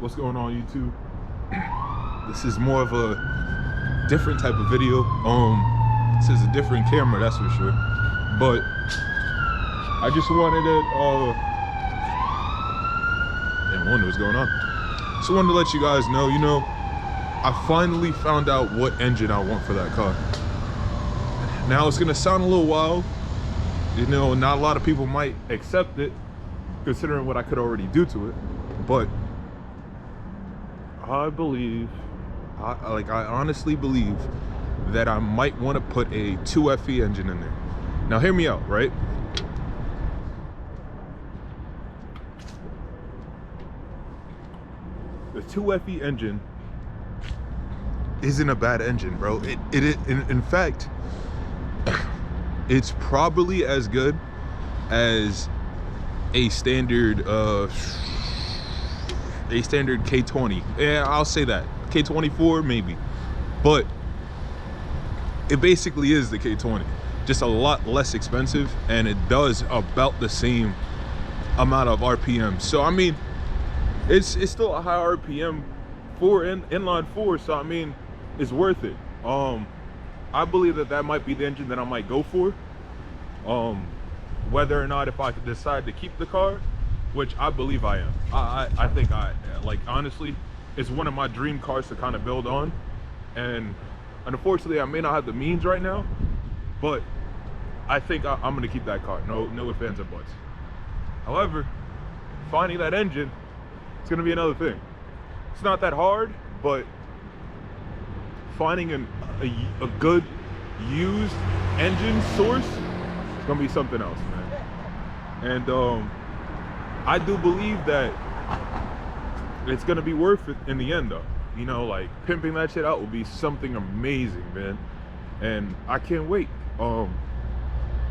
What's going on, YouTube? This is more of a different type of video. This is a different camera, that's for sure. But I just wanted to and wonder what's going on. So I wanted to let you guys know, I finally found out what engine I want for that car. Now it's gonna sound a little wild. Not a lot of people might accept it, considering what I could already do to it. But I believe, I honestly believe that I might want to put a 2FE engine in there. Now hear me out, right? The 2FE engine isn't a bad engine, bro. In fact, it's probably as good as a standard K20. Yeah, I'll say that. K24 maybe. But it basically is the K20, just a lot less expensive, and it does about the same amount of RPM. So I mean, it's still a high RPM for inline four, so I mean, it's worth it. I believe that might be the engine that I might go for. Whether or not, if I decide to keep the car, which I believe I am. I think honestly, it's one of my dream cars to kind of build on. And unfortunately, I may not have the means right now, but I think I'm gonna keep that car. No ifs, ands, or buts. However, finding that engine, it's gonna be another thing. It's not that hard, but finding a good used engine source is gonna be something else, man. And I do believe that it's gonna be worth it in the end, though. Like pimping that shit out will be something amazing, man. And I can't wait.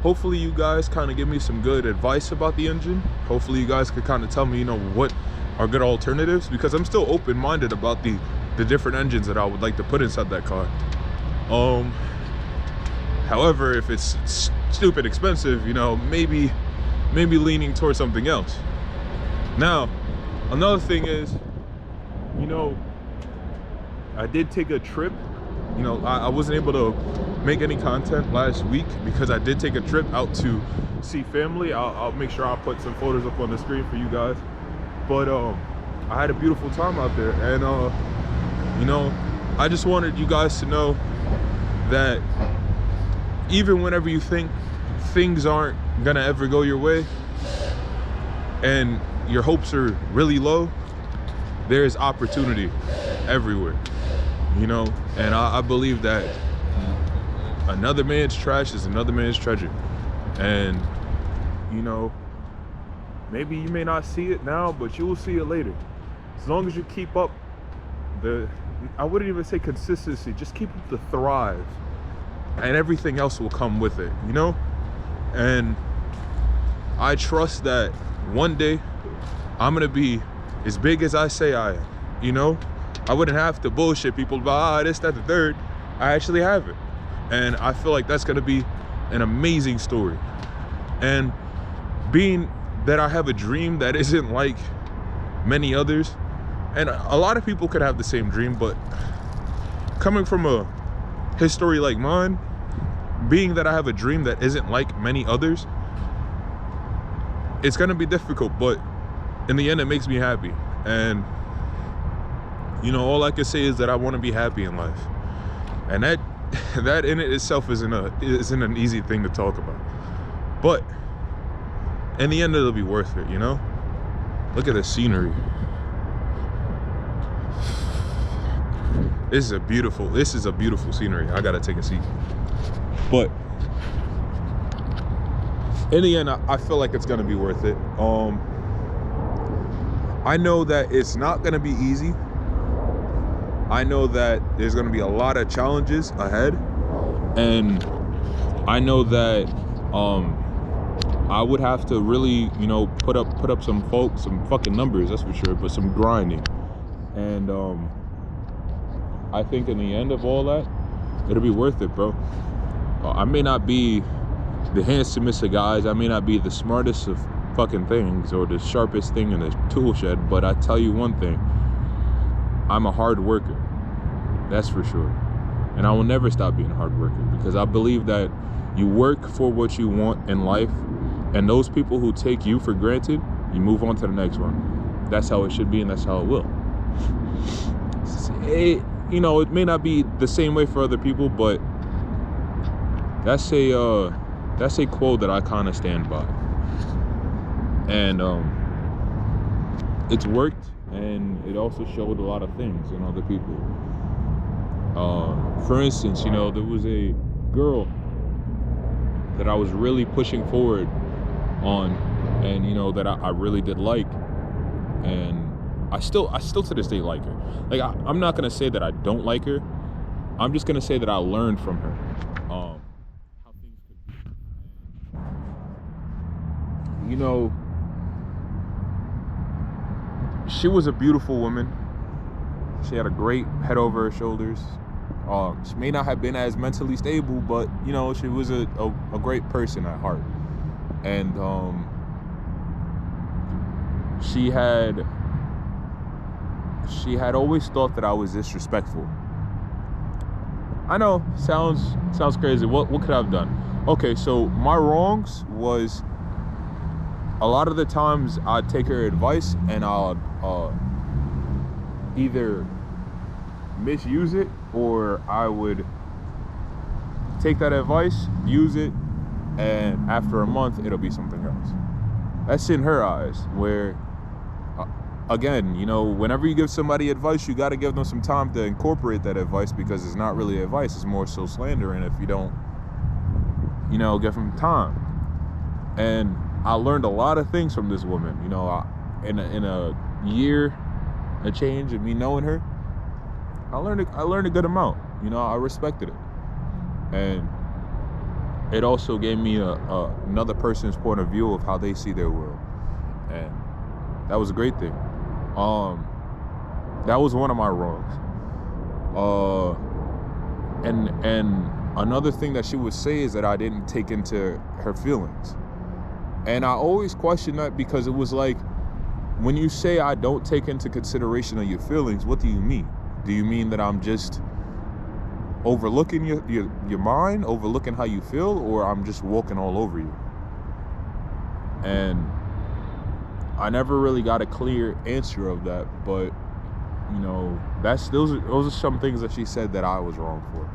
Hopefully you guys kind of give me some good advice about the engine. Hopefully you guys could kind of tell me, what are good alternatives, because I'm still open-minded about the different engines that I would like to put inside that car. However, if it's stupid expensive, maybe leaning towards something else. Now, another thing is, I did take a trip. I wasn't able to make any content last week because I did take a trip out to see family. I'll make sure I'll put some photos up on the screen for you guys. But I had a beautiful time out there, and I just wanted you guys to know that even whenever you think things aren't gonna ever go your way and your hopes are really low, there is opportunity everywhere, and I believe that another man's trash is another man's treasure. And maybe you may not see it now, but you will see it later. As long as you keep up I wouldn't even say consistency, just keep up the thrive, and everything else will come with it, And I trust that one day I'm gonna be as big as I say I am. I wouldn't have to bullshit people about this, that, the third. I actually have it, and I feel like that's gonna be an amazing story. And being that I have a dream that isn't like many others, and a lot of people could have the same dream, but coming from a history like mine, being that I have a dream that isn't like many others, it's gonna be difficult, but in the end it makes me happy. And all I can say is that I want to be happy in life, and that in it itself isn't an easy thing to talk about, but in the end it'll be worth it. Look at the scenery. This is a beautiful scenery. I gotta take a seat. But in the end, I feel like it's gonna be worth it. I know that it's not gonna be easy. I know that there's gonna be a lot of challenges ahead, and I know that I would have to really, put up some fucking numbers, that's for sure, but some grinding. And I think in the end of all that, it'll be worth it, bro. I may not be the handsomest of guys, I may not be the smartest of fucking things or the sharpest thing in the tool shed, but I tell you one thing, I'm a hard worker. That's for sure. And I will never stop being a hard worker, because I believe that you work for what you want in life, and those people who take you for granted, you move on to the next one. That's how it should be, and that's how it will. It may not be the same way for other people, but that's a quote that I kind of stand by. And it's worked, and it also showed a lot of things in other people. For instance, there was a girl that I was really pushing forward on, and that I really did like, and I still to this day like her. Like, I'm not gonna say that I don't like her. I'm just gonna say that I learned from her how things could be. She was a beautiful woman. She had a great head over her shoulders. She may not have been as mentally stable, but she was a great person at heart. And she had always thought that I was disrespectful. I know, sounds crazy. What could I have done? Okay, so my wrongs was, a lot of the times I'd take her advice and I'd either misuse it, or I would take that advice, use it, and after a month it'll be something else. That's in her eyes, where again, whenever you give somebody advice, you got to give them some time to incorporate that advice, because it's not really advice, it's more so slandering if you don't give them time. And I learned a lot of things from this woman. In a year, a change of me knowing her, I learned a good amount. I respected it, and it also gave me another person's point of view of how they see their world, and that was a great thing. That was one of my wrongs. And another thing that she would say is that I didn't take into her feelings, and I always questioned that, because it was like, when you say I don't take into consideration of your feelings, what do you mean? Do you mean that I'm just overlooking your mind, overlooking how you feel, or I'm just walking all over you? And I never really got a clear answer of that, but those are some things that she said that I was wrong for.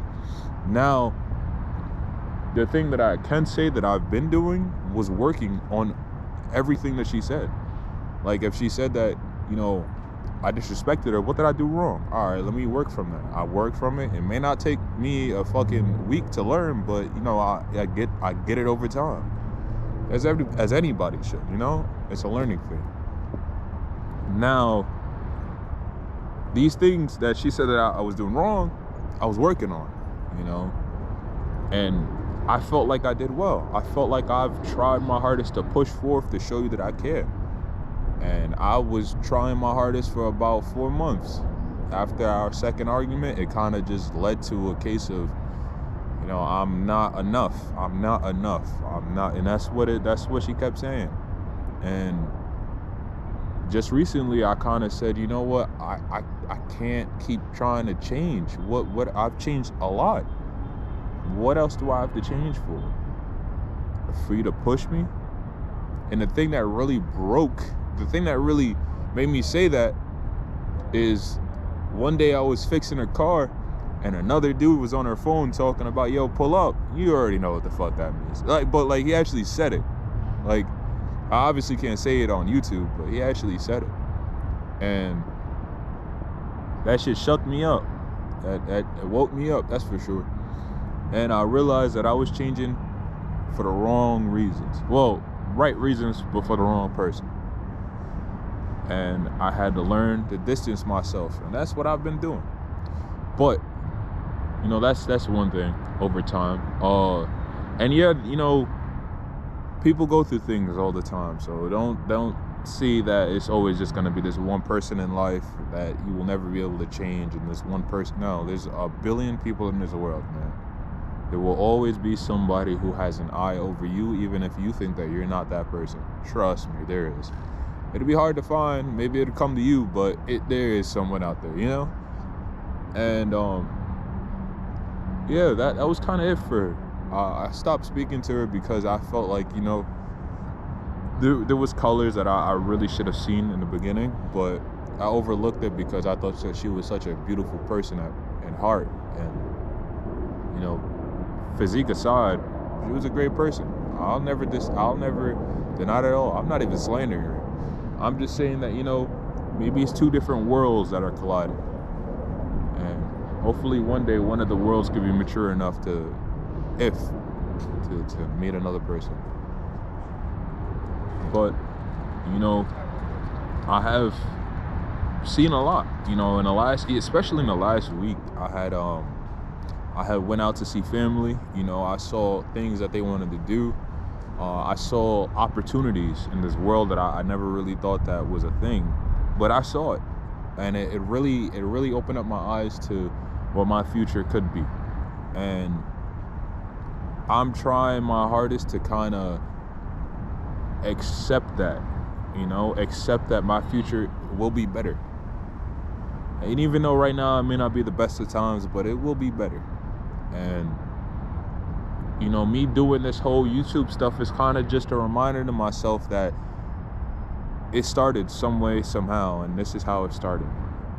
Now, the thing that I can say that I've been doing was working on everything that she said. Like, if she said that, I disrespected her, what did I do wrong? All right, let me work from that. I work from it. It may not take me a fucking week to learn, but I get it over time, as anybody should. It's a learning thing. Now, these things that she said that I was doing wrong, I was working on, and I felt like I did well. I felt like I've tried my hardest to push forth to show you that I care. And I was trying my hardest for about 4 months. After our second argument, it kind of just led to a case of, I'm not enough. I'm not enough. I'm not, and that's what she kept saying. And just recently, I kind of said, what, I can't keep trying to change. What I've changed a lot. What else do I have to change for? For you to push me? And the thing that really made me say that is, one day I was fixing her car, and another dude was on her phone talking about, yo, pull up. You already know what the fuck that means. But he actually said it. Like, I obviously can't say it on YouTube, but he actually said it. And that shit shook me up. That woke me up, that's for sure. And I realized that I was changing for the wrong reasons. Well, right reasons, but for the wrong person. And I had to learn to distance myself, and that's what I've been doing. But that's one thing over time. And yeah, people go through things all the time, so don't see that it's always just going to be this one person in life that you will never be able to change, and this one person. No, there's a billion people in this world, man. There will always be somebody who has an eye over you, even if you think that you're not that person. Trust me, there is. It'll be hard to find. Maybe it'll come to you, but there is someone out there, you know? And yeah, that was kind of it for her. I stopped speaking to her because I felt like, you know, there was colors that I really should have seen in the beginning, but I overlooked it because I thought that she was such a beautiful person at heart. And, you know, physique aside, she was a great person. I'll never deny it at all. I'm not even slandering her. I'm just saying that, you know, maybe it's two different worlds that are colliding. And hopefully one day one of the worlds could be mature enough to meet another person. But, you know, I have seen a lot, you know, especially in the last week. I had went out to see family. You know, I saw things that they wanted to do. I saw opportunities in this world that I never really thought that was a thing, but I saw it, and it really opened up my eyes to what my future could be. And I'm trying my hardest to kind of accept that, you know, accept that my future will be better. And even though right now it may not be the best of times, but it will be better. And, you know, me doing this whole YouTube stuff is kind of just a reminder to myself that it started some way, somehow, and this is how it started.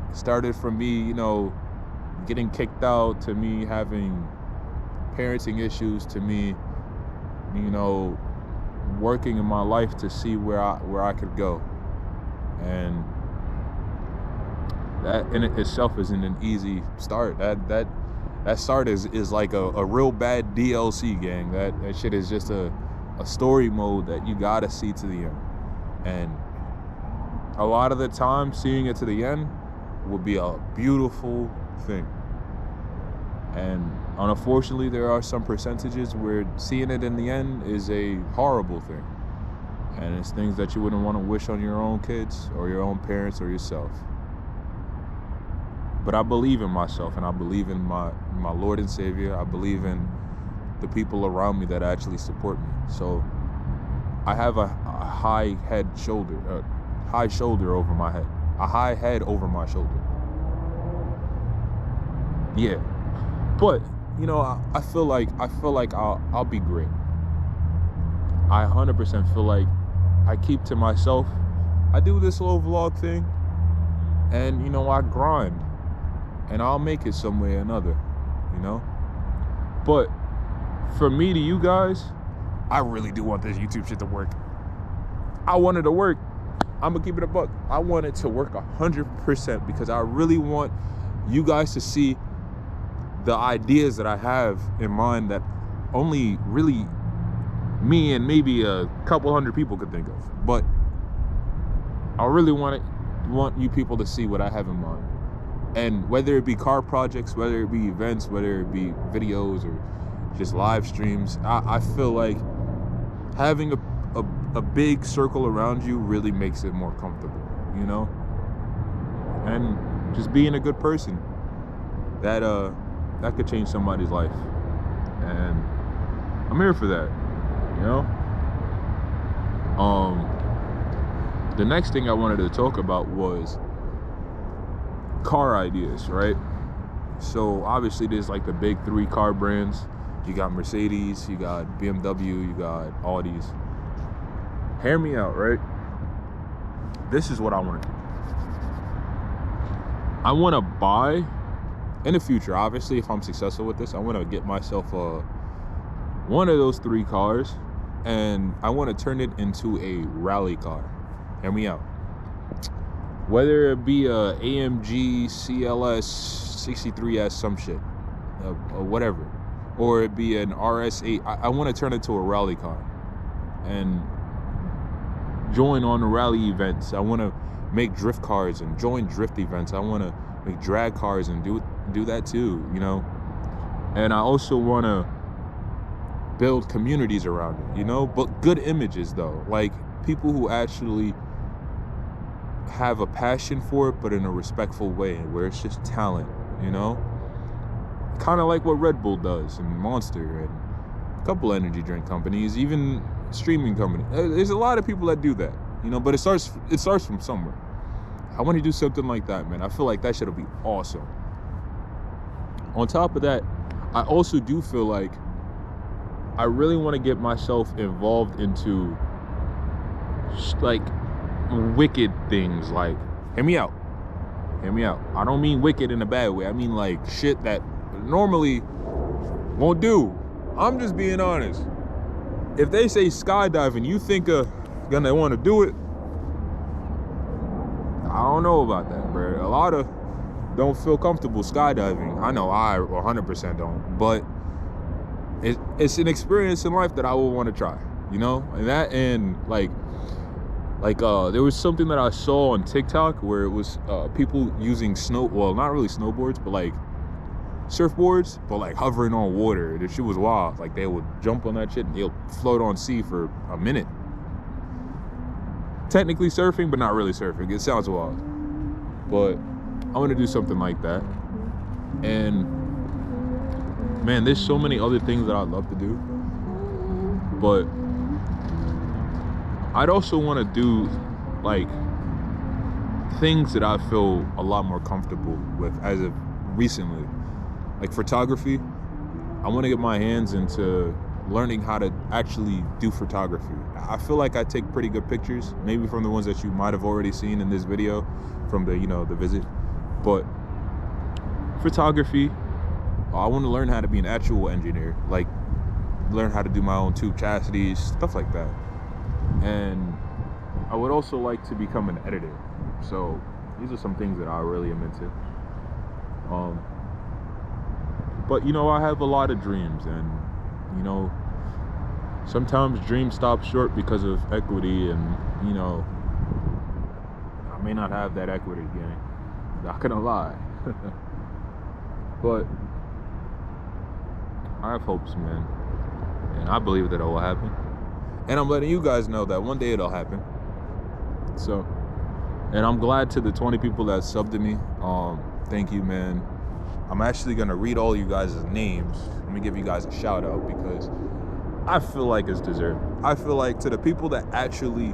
It started from me, you know, getting kicked out, to me having parenting issues, to me, you know, working in my life to see where I could go. And that in itself isn't an easy start. That start is like a real bad DLC, gang. That shit is just a story mode that you gotta see to the end. And a lot of the time, seeing it to the end would be a beautiful thing. And unfortunately, there are some percentages where seeing it in the end is a horrible thing. And it's things that you wouldn't want to wish on your own kids or your own parents or yourself. But I believe in myself, and I believe in my Lord and Savior. I believe in the people around me that actually support me. So I have a high shoulder over my head. A high head over my shoulder. Yeah. But, you know, I feel like I'll be great. I 100% feel like I keep to myself. I do this little vlog thing, and, you know, I grind. And I'll make it some way or another, you know? But from me to you guys, I really do want this YouTube shit to work. I want it to work. I'm gonna keep it a buck. I want it to work 100% because I really want you guys to see the ideas that I have in mind that only really me and maybe a couple hundred people could think of. But I really want you people to see what I have in mind. And whether it be car projects, whether it be events, whether it be videos or just live streams, I feel like having a big circle around you really makes it more comfortable, you know? And just being a good person, that could change somebody's life. And I'm here for that, you know? The next thing I wanted to talk about was car ideas, right? So obviously there's like the big 3 car brands. You got Mercedes, you got BMW, you got Audis. Hear me out, right? This is what I want to do. I want to buy, in the future, obviously, if I'm successful with this, I want to get myself one of those 3 cars, and I want to turn it into a rally car. Hear me out. Whether it be a AMG CLS 63S, some shit, or whatever, or it be an RS8, I want to turn it to a rally car and join on the rally events. I want to make drift cars and join drift events. I want to make drag cars and do that too, you know. And I also want to build communities around it, you know, but good images though, like people who actually have a passion for it, but in a respectful way, where it's just talent, you know, kind of like what Red Bull does and Monster and a couple energy drink companies, even streaming companies. There's a lot of people that do that, you know, but it starts from somewhere. I want to do something like that, man. I feel like that should be awesome. On top of that, I also do feel like I really want to get myself involved into like wicked things. Like, hear me out. I don't mean wicked in a bad way. I mean like shit that normally won't do. I'm just being honest. If they say skydiving, you think gonna want to do it? I don't know about that, bro. A lot of don't feel comfortable skydiving. I know I 100% don't, but it's an experience in life that I would want to try, you know? And that, and like there was something that I saw on TikTok where it was people using well, not really snowboards, but like surfboards, but like hovering on water. That shit was wild. Like they would jump on that shit and they'll float on sea for a minute. Technically surfing, but not really surfing. It sounds wild. But I want to do something like that. And man, there's so many other things that I'd love to do. But I'd also want to do like things that I feel a lot more comfortable with as of recently. Like photography. I want to get my hands into learning how to actually do photography. I feel like I take pretty good pictures, maybe from the ones that you might have already seen in this video from the, you know, the visit. But photography, I want to learn how to be an actual engineer, like learn how to do my own tube chastities, stuff like that. And I would also like to become an editor. So these are some things that I really am into. But you know, I have a lot of dreams, and you know, sometimes dreams stop short because of equity, and you know, I may not have that equity again, not gonna lie. But I have hopes, man, and I believe that it will happen, and I'm letting you guys know that one day it'll happen. So, and I'm glad to the 20 people that subbed to me. Thank you, man. I'm actually gonna read all you guys' names. Let me give you guys a shout out because I feel like it's deserved. I feel like to the people that actually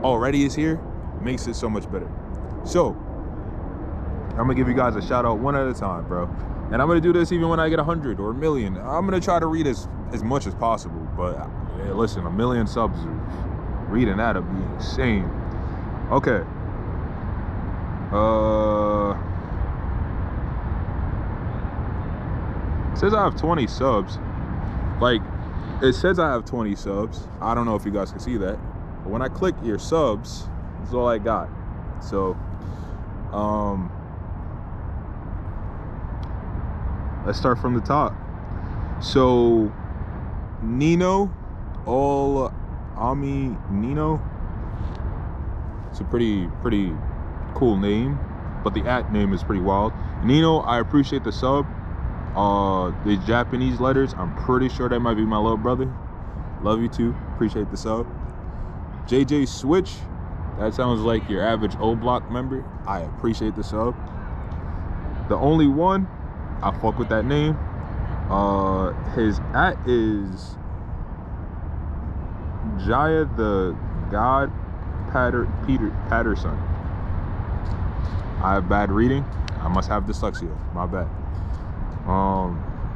already is here, makes it so much better. So I'm gonna give you guys a shout out one at a time, bro. And I'm gonna do this even when I get 100 or 1,000,000. I'm gonna try to read as much as possible. But yeah, listen, 1,000,000 subs, reading that would be insane. Okay. It says I have 20 subs. Like, it says I have 20 subs. I don't know if you guys can see that. But when I click your subs, that's all I got. So, let's start from the top. So, Nino, Nino. It's a pretty cool name, but the @ name is pretty wild. Nino, I appreciate the sub. The Japanese letters, I'm pretty sure that might be my little brother. Love you too, appreciate the sub. JJ Switch, that sounds like your average O Block member. I appreciate the sub. The Only One, I fuck with that name. His @ is Jaya the God Patterson. I have bad reading. I must have dyslexia, my bad.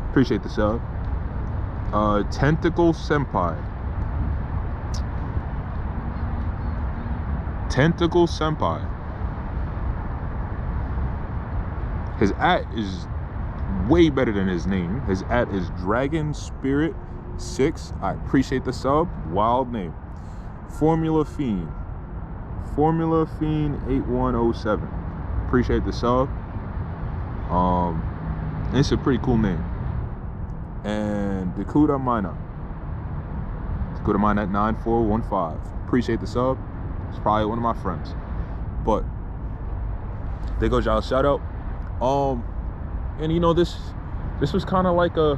Appreciate the sub. Tentacle Senpai. His @ is way better than his name. His @ is Dragon Spirit 6. I appreciate the sub. Wild name. Formula Fiend 8107. Appreciate the sub. It's a pretty cool name. And Dakota Mina 9415. Appreciate the sub. It's probably one of my friends. But there goes y'all shout out. And you know, this was kind of like you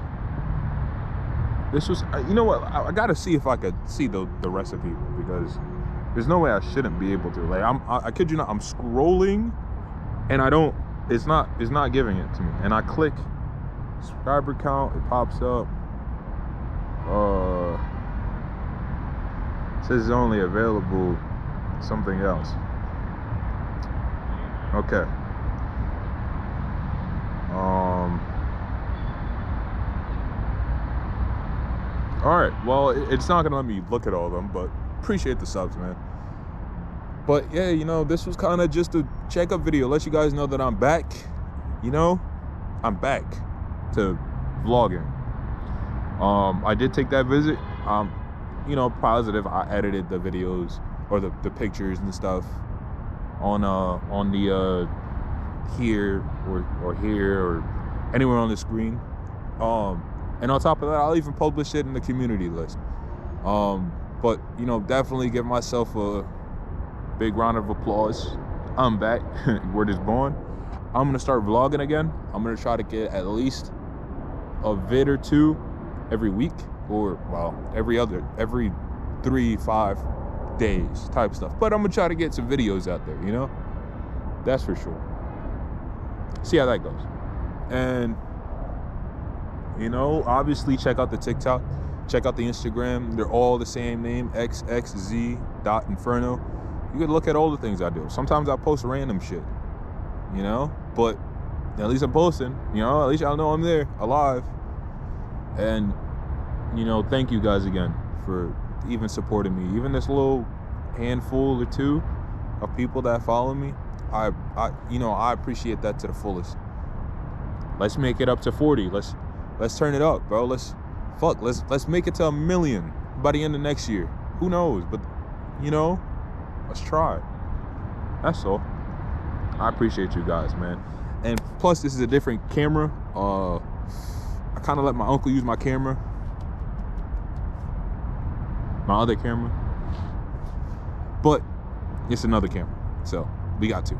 know what, I gotta see if I could see the rest of people, because there's no way I shouldn't be able to. Like, I kid you not, I'm scrolling and it's not giving it to me, and I click subscriber count, it pops up. says it's only available something else. Okay. All right. Well, it's not gonna let me look at all of them, but appreciate the subs, man. But yeah, you know, this was kind of just a check-up video, let you guys know that I'm back. You know, I'm back to vlogging. I did take that visit. You know, positive. I edited the videos or the pictures and stuff on the here or here or anywhere on the screen. And on top of that, I'll even publish it in the community list. But you know, definitely give myself a big round of applause. I'm back. Word is born. I'm gonna start vlogging again. I'm gonna try to get at least a vid or two every week, or well, every 3-5 days type stuff. But I'm gonna try to get some videos out there, you know? That's for sure. See how that goes. And you know, obviously check out the TikTok, check out the Instagram. They're all the same name, xxz.inferno. You could look at all the things I do. Sometimes I post random shit, you know, but at least I'm posting, you know, at least y'all know I'm there, alive. And, you know, thank you guys again for even supporting me. Even this little handful or two of people that follow me, I you know, I appreciate that to the fullest. Let's make it up to 40. Let's turn it up, bro. Let's make it to 1 million by the end of next year. Who knows? But, you know, let's try. That's all. I appreciate you guys, man. And plus, this is a different camera. I kind of let my uncle use my camera. My other camera. But it's another camera. So, we got two.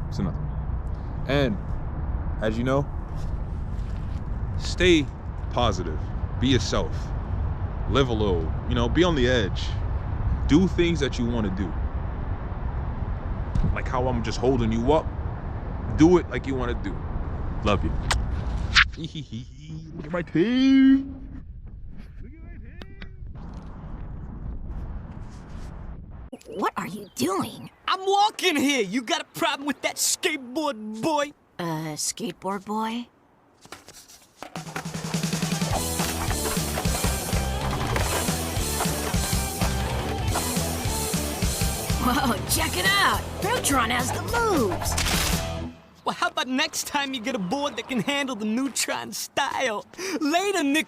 It's another. And, as you know, stay positive. Be yourself. Live a little. You know, be on the edge. Do things that you want to do. Like how I'm just holding you up. Do it like you want to do. Love you. Look at my team. What are you doing? I'm walking here. You got a problem with that skateboard boy? Skateboard boy? Whoa, check it out! Neutron has the moves! Well, how about next time you get a board that can handle the Neutron style? Later, Nick.